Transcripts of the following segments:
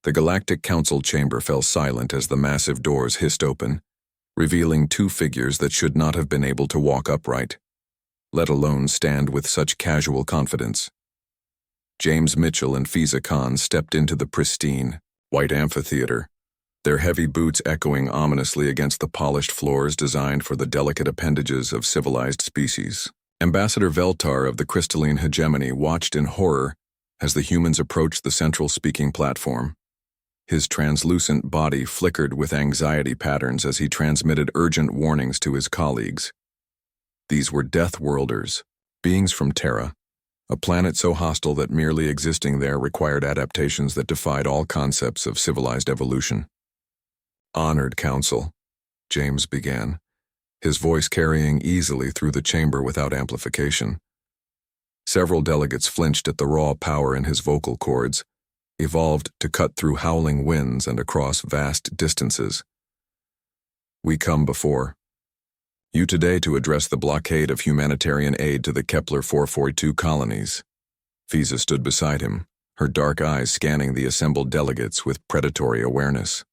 The Galactic Council chamber fell silent as the massive doors hissed open, revealing two figures that should not have been able to walk upright, let alone stand with such casual confidence. James Mitchell and Fiza Khan stepped into the pristine, white amphitheater, their heavy boots echoing ominously against the polished floors designed for the delicate appendages of civilized species. Ambassador Veltar of the crystalline hegemony watched in horror as the humans approached the central speaking platform. His translucent body flickered with anxiety patterns as he transmitted urgent warnings to his colleagues. These were Deathworlders, beings from Terra, a planet so hostile that merely existing there required adaptations that defied all concepts of civilized evolution. "Honored Council," James began, his voice carrying easily through the chamber without amplification. Several delegates flinched at the raw power in his vocal cords, evolved to cut through howling winds and across vast distances. "We come before you today to address the blockade of humanitarian aid to the Kepler 442 colonies." Fiza stood beside him, her dark eyes scanning the assembled delegates with predatory awareness.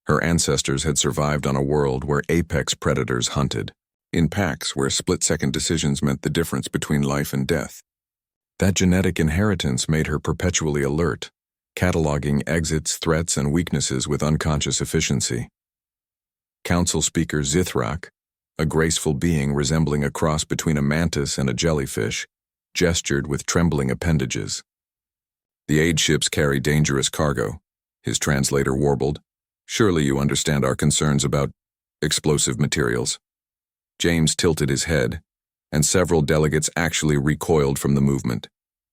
Her ancestors had survived on a world where apex predators hunted, in packs where split-second decisions meant the difference between life and death. That genetic inheritance made her perpetually alert, cataloging exits, threats, and weaknesses with unconscious efficiency. Council Speaker Zithrak, a graceful being resembling a cross between a mantis and a jellyfish, gestured with trembling appendages. "The aid ships carry dangerous cargo," his translator warbled. "Surely you understand our concerns about explosive materials." James tilted his head, and several delegates actually recoiled from the movement.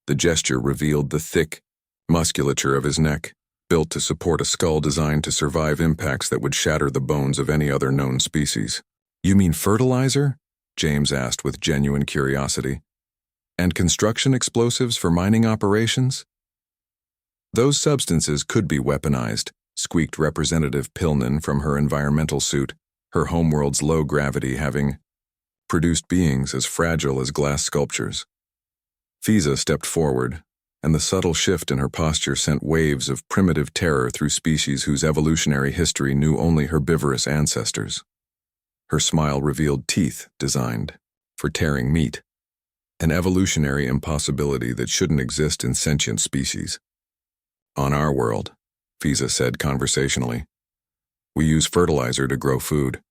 The gesture revealed the thick musculature of his neck, built to support a skull designed to survive impacts that would shatter the bones of any other known species. "You mean fertilizer?" James asked with genuine curiosity. "And construction explosives for mining operations?" "Those substances could be weaponized," squeaked Representative Pillman from her environmental suit, her homeworld's low gravity having produced beings as fragile as glass sculptures. Fiza stepped forward, and the subtle shift in her posture sent waves of primitive terror through species whose evolutionary history knew only herbivorous ancestors. Her smile revealed teeth designed for tearing meat, an evolutionary impossibility that shouldn't exist in sentient species. "On our world," Fiza said conversationally, "we use fertilizer to grow food.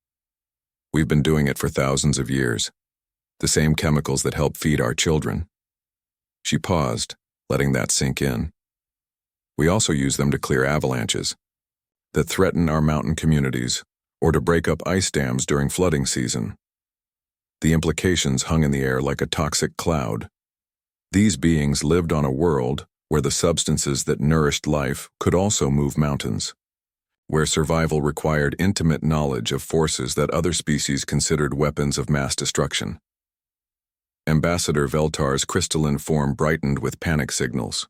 We've been doing it for thousands of years, the same chemicals that help feed our children." She paused, letting that sink in. "We also use them to clear avalanches that threaten our mountain communities, or to break up ice dams during flooding season." The implications hung in the air like a toxic cloud. These beings lived on a world where the substances that nourished life could also move mountains, where survival required intimate knowledge of forces that other species considered weapons of mass destruction. Ambassador Veltar's crystalline form brightened with panic signals.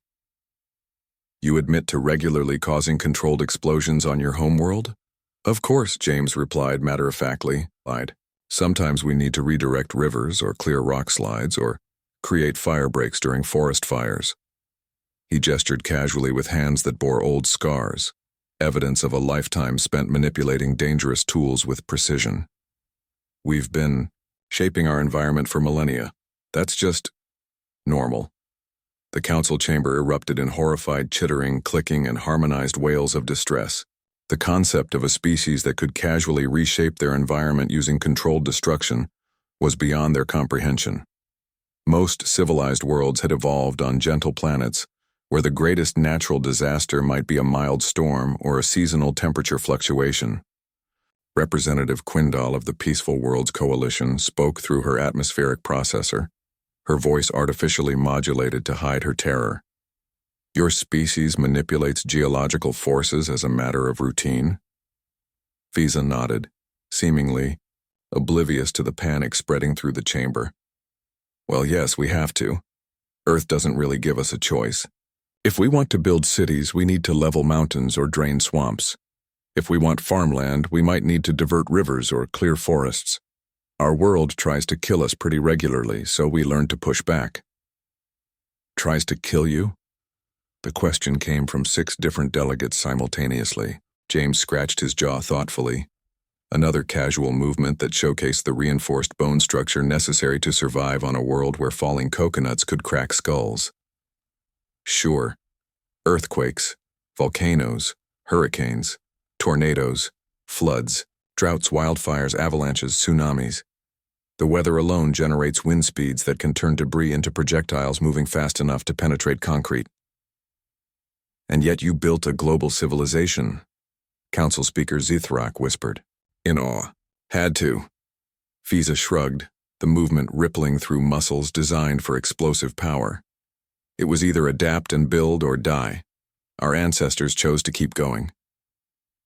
"You admit to regularly causing controlled explosions on your homeworld?" "Of course," James replied matter-of-factly. "Sometimes we need to redirect rivers or clear rock slides or create fire breaks during forest fires." He gestured casually with hands that bore old scars, evidence of a lifetime spent manipulating dangerous tools with precision. "We've been shaping our environment for millennia. That's just normal." The council chamber erupted in horrified chittering, clicking, and harmonized wails of distress. The concept of a species that could casually reshape their environment using controlled destruction was beyond their comprehension. Most civilized worlds had evolved on gentle planets, where the greatest natural disaster might be a mild storm or a seasonal temperature fluctuation. Representative Quindal of the Peaceful Worlds Coalition spoke through her atmospheric processor, her voice artificially modulated to hide her terror. "Your species manipulates geological forces as a matter of routine?" Fiza nodded, seemingly oblivious to the panic spreading through the chamber. "Well, yes, we have to. Earth doesn't really give us a choice. If we want to build cities, we need to level mountains or drain swamps. If we want farmland, we might need to divert rivers or clear forests. Our world tries to kill us pretty regularly, so we learn to push back." "Tries to kill you?" The question came from 6 different delegates simultaneously. James scratched his jaw thoughtfully. Another casual movement that showcased the reinforced bone structure necessary to survive on a world where falling coconuts could crack skulls. Sure, earthquakes, volcanoes, hurricanes, tornadoes, floods, droughts, wildfires, avalanches, tsunamis. The weather alone generates wind speeds that can turn debris into projectiles moving fast enough to penetrate concrete. And yet you built a global civilization, Council Speaker Zithrak whispered, in awe. Had to. Fiza shrugged, the movement rippling through muscles designed for explosive power. It was either adapt and build or die. Our ancestors chose to keep going.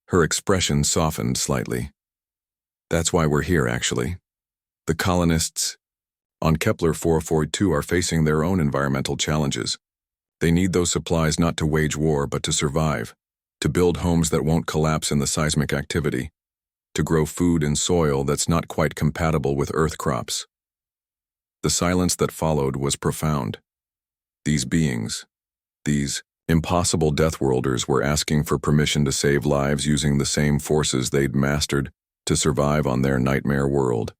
Her expression softened slightly. That's why we're here, actually. The colonists on Kepler 442 are facing their own environmental challenges. They need those supplies not to wage war but to survive, to build homes that won't collapse in the seismic activity, to grow food in soil that's not quite compatible with Earth crops. The silence that followed was profound. These beings, these impossible Deathworlders, were asking for permission to save lives using the same forces they'd mastered to survive on their nightmare world.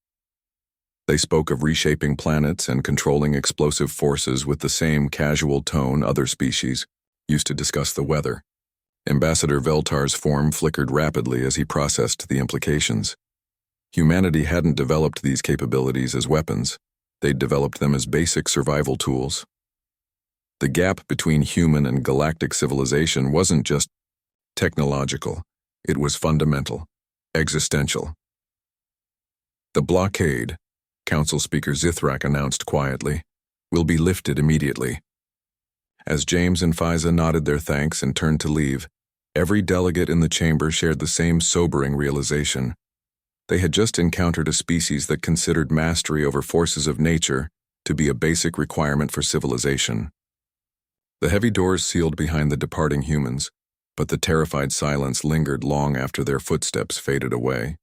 They spoke of reshaping planets and controlling explosive forces with the same casual tone other species used to discuss the weather. Ambassador Veltar's form flickered rapidly as he processed the implications. Humanity hadn't developed these capabilities as weapons. They'd developed them as basic survival tools. The gap between human and galactic civilization wasn't just technological. It was fundamental, existential. The blockade, Council Speaker Zithrak announced quietly, will be lifted immediately. As James and Fiza nodded their thanks and turned to leave, every delegate in the chamber shared the same sobering realization. They had just encountered a species that considered mastery over forces of nature to be a basic requirement for civilization. The heavy doors sealed behind the departing humans, but the terrified silence lingered long after their footsteps faded away.